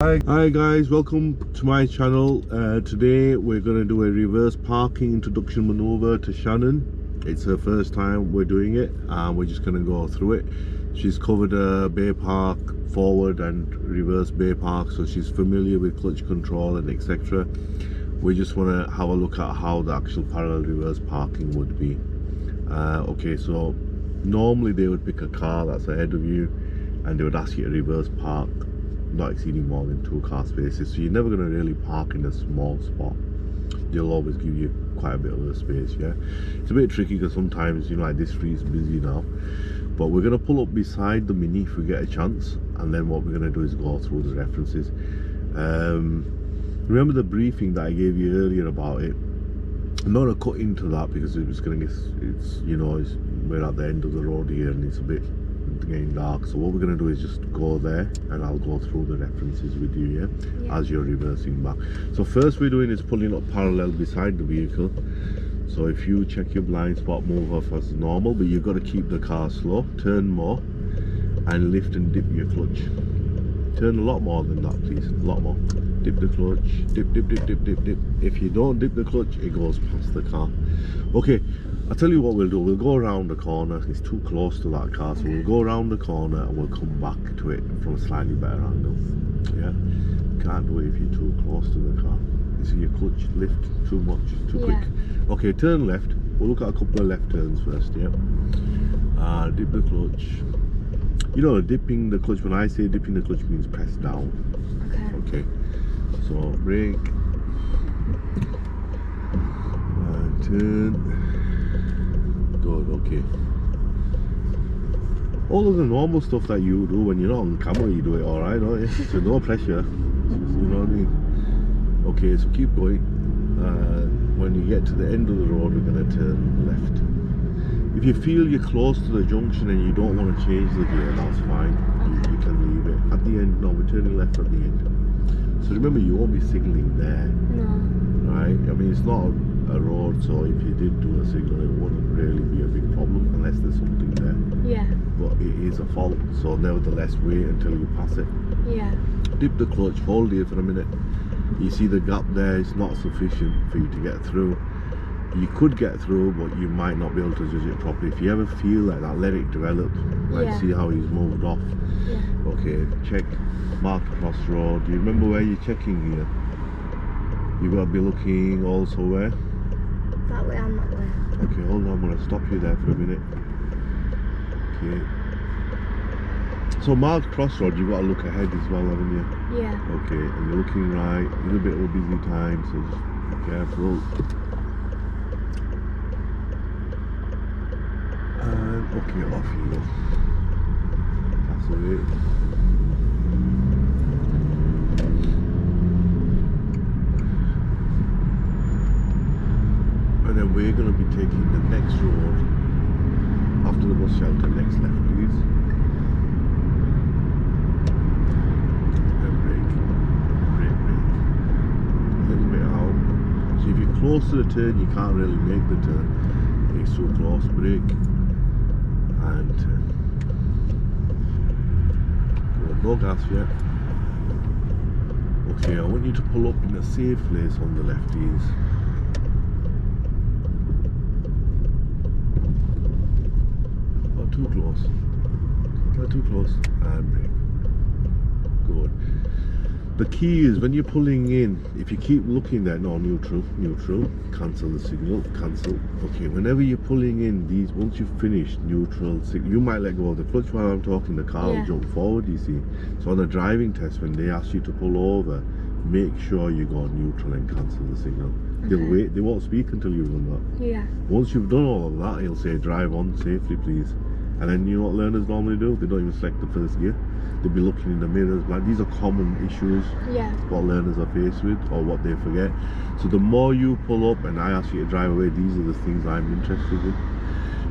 Hi guys, welcome to my channel. Today we're going to do a reverse parking introduction maneuver to Shannon. It's her first time we're doing it and we're just going to go through it. She's covered a bay park, forward and reverse bay park, so she's familiar with clutch control and etc. We just want to have a look at how the actual parallel reverse parking would be. Okay, so normally they would pick a car that's ahead of you and they would ask you to reverse park not exceeding more than 2 car spaces, so you're never going to really park in a small spot. They'll always give you quite a bit of a space. Yeah, it's a bit tricky because sometimes, you know, like this street's busy now, but we're going to pull up beside the Mini if we get a chance, and then what we're going to do is go through the references. Remember the briefing that I gave you earlier about it? I'm not going to cut into that because it's going to get, we're at the end of the road here and it's a bit getting dark. So what we're going to do is just go there and I'll go through the references with you, yeah, as you're reversing back. So first we're doing is pulling up parallel beside the vehicle. So if you check your blind spot, move off as normal, but you've got to keep the car slow, turn more and lift and dip your clutch. Turn a lot more than that, please, a lot more. Dip the clutch, dip, dip, dip, dip, dip, dip. If you don't dip the clutch, it goes past the car. Okay, I'll tell you what we'll do. We'll go around the corner. It's too close to that car, so we'll go around the corner and we'll come back to it from a slightly better angle. Yeah, can't do it if you're too close to the car. You see your clutch lift too much, too quick. Okay, turn left. We'll look at a couple of left turns first. Yeah, dip the clutch. You know, dipping the clutch, when I say dipping the clutch, means press down. Okay, so brake and turn. Good, okay. All of the normal stuff that you do when you're not on camera, you do it alright, don't you? So no pressure, you know what I mean? Okay, so keep going. When you get to the end of the road, we're going to turn left. If you feel you're close to the junction and you don't want to change the gear, that's fine. You can leave it. At the end, no, we're turning left at the end. So remember, you won't be signalling there. No. Right? I mean, it's not a road, so if you did do a signal, it wouldn't really be a big problem unless there's something there. Yeah. But it is a fault, so nevertheless, wait until you pass it. Yeah. Dip the clutch, hold here for a minute. You see the gap there, it's not sufficient for you to get through. You could get through, but you might not be able to judge it properly. If you ever feel like that, let it develop. Like, see how he's moved off. Yeah. Okay, check, mark Crossroads. Do you remember where you're checking here? You've got to be looking also where? That way and that way. Okay, hold on, I'm going to stop you there for a minute. Okay. So marked Crossroads, you've got to look ahead as well, haven't you? Yeah. Okay, and you're looking right. It's a bit of a busy time, so just be careful. And okay, off you go. That's it. And then we're going to be taking the next road after the bus shelter. Next left, please. And brake, brake, brake. A little bit out. So if you're close to the turn, you can't really make the turn. It's so close. Brake and turn. No gas yet. Okay, I want you to pull up in a safe place on the lefties. Not too close. Not too close. And brake. Good. The key is when you're pulling in, if you keep looking there, no, neutral, cancel the signal, cancel. Okay, whenever you're pulling in these, once you've finished neutral, signal, you might let go of the clutch while I'm talking, the car will jump forward, you see. So on a driving test, when they ask you to pull over, make sure you go neutral and cancel the signal. They'll wait, they won't speak until you've done that. Yeah. Once you've done all of that, he'll say, drive on safely, please. And then you know what learners normally do? They don't even select the first gear. They'll be looking in the mirrors. Like, these are common issues, what learners are faced with or what they forget. So the more you pull up and I ask you to drive away, these are the things I'm interested in.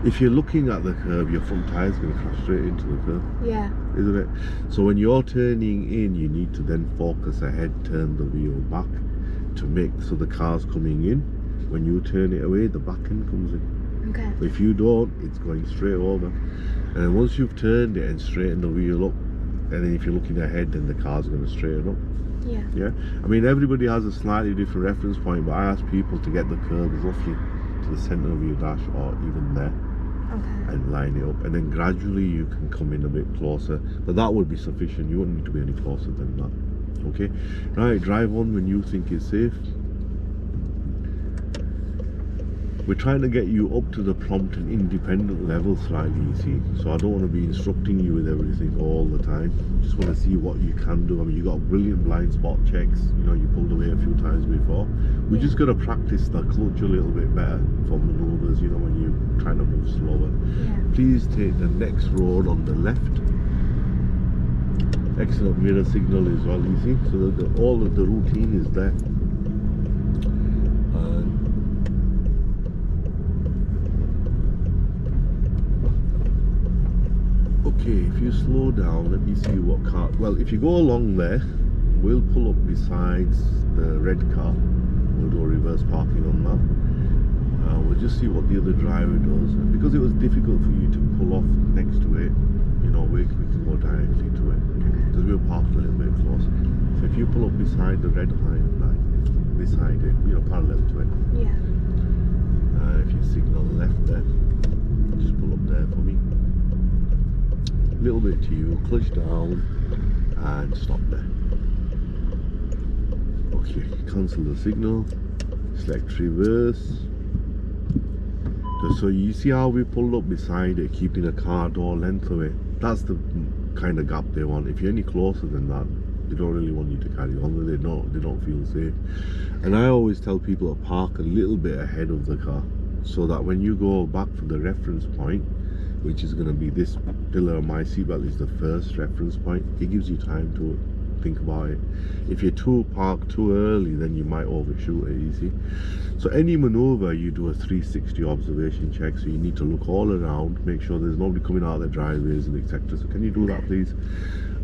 If you're looking at the curve, your front tire is going to crash straight into the curve. Yeah. Isn't it? So when you're turning in, you need to then focus ahead, turn the wheel back to make so the car's coming in. When you turn it away, the back end comes in. Okay. If you don't, it's going straight over. And then once you've turned it and straightened the wheel up, and then if you're looking ahead, then the car's going to straighten up. Yeah. Yeah, I mean everybody has a slightly different reference point, but I ask people to get the curb roughly to the center of your dash or even there Okay. and line it up, and then gradually you can come in a bit closer, but that would be sufficient. You wouldn't need to be any closer than that. Okay, right, drive on when you think it's safe. We're trying to get you up to the prompt and independent level slightly, you see. So I don't want to be instructing you with everything all the time. Just want to see what you can do. I mean, you got brilliant blind spot checks. You know, you pulled away a few times before. We just got to practice the clutch a little bit better for maneuvers, you know, when you're trying to move slower. Yeah. Please take the next road on the left. Excellent mirror signal as well, you see. So that all of the routine is there. Okay, if you slow down, let me see what car. Well, if you go along there, we'll pull up besides the red car. We'll do a reverse parking on that. We'll just see what the other driver does. And because it was difficult for you to pull off next to it, you know, we can go directly to it. Because we'll park a little bit close. So if you pull up beside the red line, beside it, you know, parallel to it. Yeah. If you signal left there, just pull up there for me. A little bit to you, clutch down and stop there. Okay, cancel the signal, select reverse. So you see how we pulled up beside it, keeping the car door length away. That's the kind of gap they want. If you're any closer than that, they don't really want you to carry on with it. No, they don't feel safe. And I always tell people to park a little bit ahead of the car, so that when you go back for the reference point, which is going to be this pillar, my seatbelt is the first reference point. It gives you time to think about it. If you're parked too early, then you might overshoot it, you see. So any maneuver, you do a 360 observation check. So you need to look all around, make sure there's nobody coming out of the driveways and etc. So can you do that, please?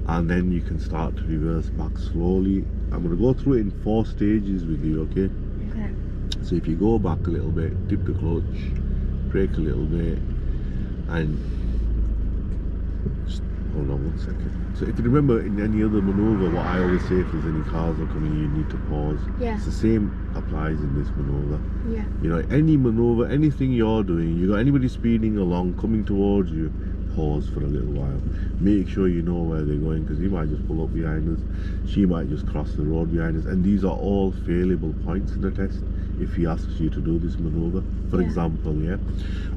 And then you can start to reverse back slowly. I'm going to go through it in 4 stages with you, okay? Okay. So if you go back a little bit, dip the clutch, brake a little bit, and just hold on 1 second. So if you remember in any other maneuver, what I always say, if there's any cars are coming, you need to pause. Yeah. It's the same applies in this maneuver. Yeah. You know, any maneuver, anything you're doing, you got anybody speeding along, coming towards you, pause for a little while. Make sure you know where they're going, because he might just pull up behind us, she might just cross the road behind us, and these are all failable points in the test if he asks you to do this maneuver, for example. Yeah,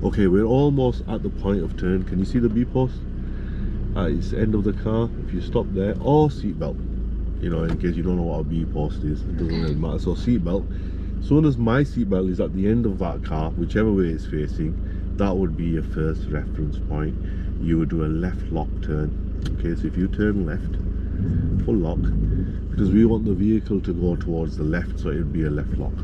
okay, we're almost at the point of turn. Can you see the B post? It's the end of the car. If you stop there, or seatbelt, you know, in case you don't know what a B post is, it doesn't really matter. So seatbelt, as soon as my seatbelt is at the end of that car, whichever way it's facing, that would be your first reference point. You would do a left lock turn. Okay, so if you turn left, full lock, because we want the vehicle to go towards the left, so it would be a left lock.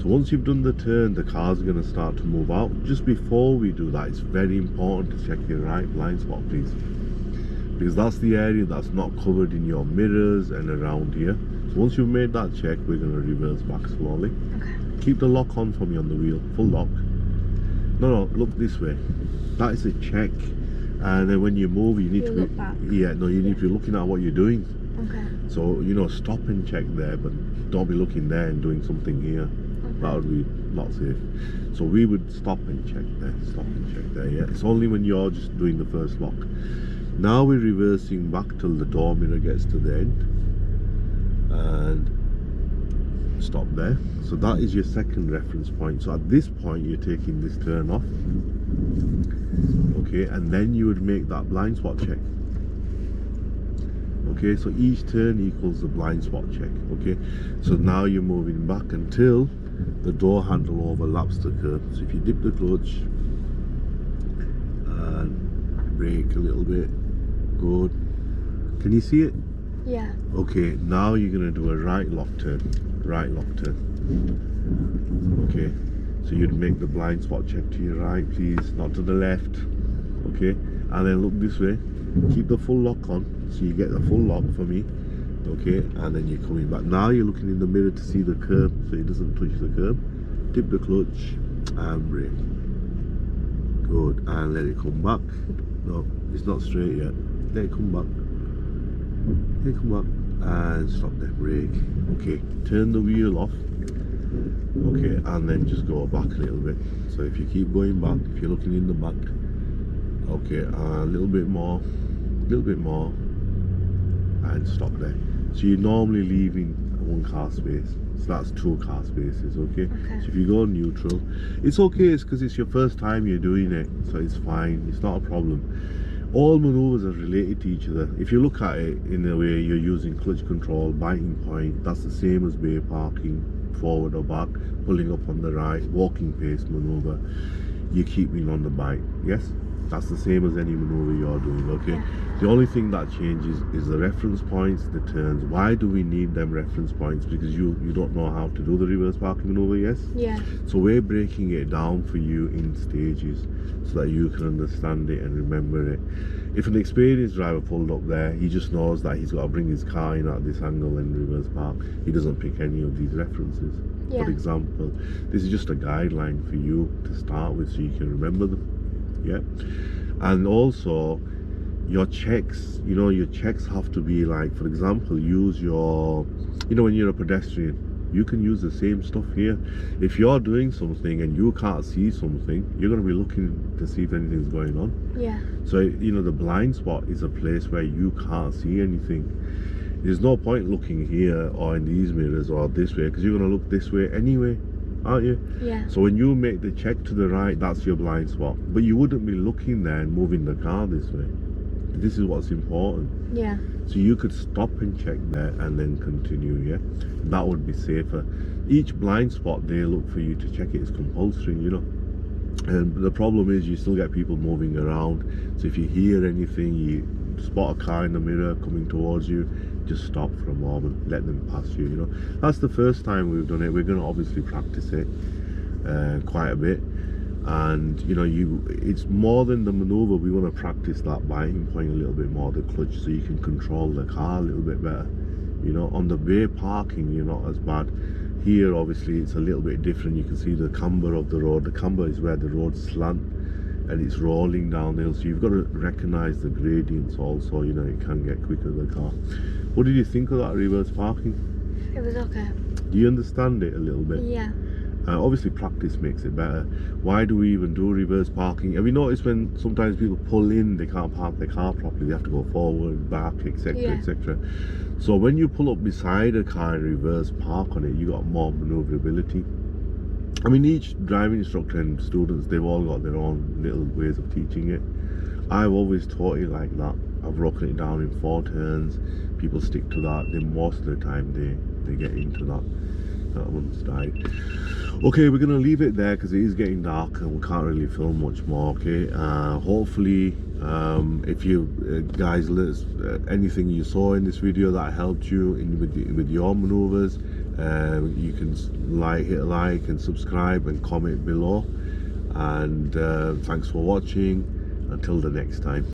So once you've done the turn, the car's going to start to move out. Just before we do that, it's very important to check your right blind spot, please, because that's the area that's not covered in your mirrors and around here. So once you've made that check, we're going to reverse back slowly. Okay. Keep the lock on for me on the wheel, full lock. No, look this way. That is a check. And then when you move, you need to look be back. you need to be looking at what you're doing. Okay. So, you know, stop and check there, but don't be looking there and doing something here. That would be not safe. So we would stop and check there, stop and check there. Yeah, it's only when you're just doing the first lock. Now we're reversing back till the door mirror gets to the end, and stop there. So that is your second reference point. So at this point, you're taking this turn off. Okay, and then you would make that blind spot check. Okay, so each turn equals the blind spot check. Okay, so now you're moving back until the door handle overlaps the curb. So if you dip the clutch and brake a little bit, good. Can you see it? Yeah. Okay, now you're going to do a right lock turn. Right lock turn. Okay, so you'd make the blind spot check to your right, please, not to the left. Okay, and then look this way. Keep the full lock on, so you get the full lock for me. Okay, and then you're coming back. Now you're looking in the mirror to see the curb, so it doesn't touch the curb. Dip the clutch and brake. Good, and let it come back. No, it's not straight yet. Let it come back. Let it come back. and stop there, brake. Okay, turn the wheel off. Okay, and then just go back a little bit. So if you keep going back, if you're looking in the back, okay, a little bit more, and stop there. So you're normally leaving one car space, so that's 2 car spaces. Okay, so if you go neutral, it's okay. It's because it's your first time you're doing it, so it's fine, it's not a problem. All maneuvers are related to each other. If you look at it in a way, you're using clutch control, biting point, that's the same as bay parking, forward or back, pulling up on the right, walking pace maneuver, you're keeping on the bike. Yes, that's the same as any maneuver you're doing. Okay, the only thing that changes is the reference points, the turns. Why do we need them reference points? Because you don't know how to do the reverse parking maneuver. Yes, yeah, so we're breaking it down for you in stages so that you can understand it and remember it. If an experienced driver pulled up there, he just knows that he's got to bring his car in at this angle and reverse park. He doesn't pick any of these references. For example, this is just a guideline for you to start with so you can remember them. Yeah, and also your checks, your checks have to be like, for example, use your, when you're a pedestrian, you can use the same stuff here. If you're doing something and you can't see something, you're going to be looking to see if anything's going on. Yeah. So, the blind spot is a place where you can't see anything. There's no point looking here or in these mirrors or this way, because you're going to look this way anyway, aren't you? Yeah. So when you make the check to the right, that's your blind spot. But you wouldn't be looking there and moving the car this way. This is what's important. Yeah. So you could stop and check there and then continue. Yeah, that would be safer. Each blind spot they look for you to check it is compulsory. And the problem is you still get people moving around. So if you hear anything, you spot a car in the mirror coming towards you, just stop for a moment, let them pass you. That's the first time we've done it. We're going to obviously practice it quite a bit, and it's more than the maneuver. We want to practice that biting point a little bit more, the clutch, so you can control the car a little bit better. On the bay parking, you're not as bad. Here obviously it's a little bit different. You can see the camber of the road. The camber is where the road slant and it's rolling downhill, so you've got to recognize the gradients also. It can get quicker, the car. What did you think of that reverse parking? It was okay. Do you understand it a little bit? Yeah. Obviously practice makes it better. Why do we even do reverse parking? Have you noticed when sometimes people pull in, they can't park their car properly, they have to go forward, back, etc, etc. So when you pull up beside a car and reverse park on it, you got more maneuverability. I mean, each driving instructor and students, they've all got their own little ways of teaching it. I've always taught it like that. I've broken it down in 4 turns. People stick to that. Then most of the time they get into that. That one's died. Okay, we're gonna leave it there because it is getting dark and we can't really film much more. Okay, hopefully if you guys anything you saw in this video that helped you with your maneuvers, you can hit like and subscribe and comment below, and thanks for watching. Until the next time.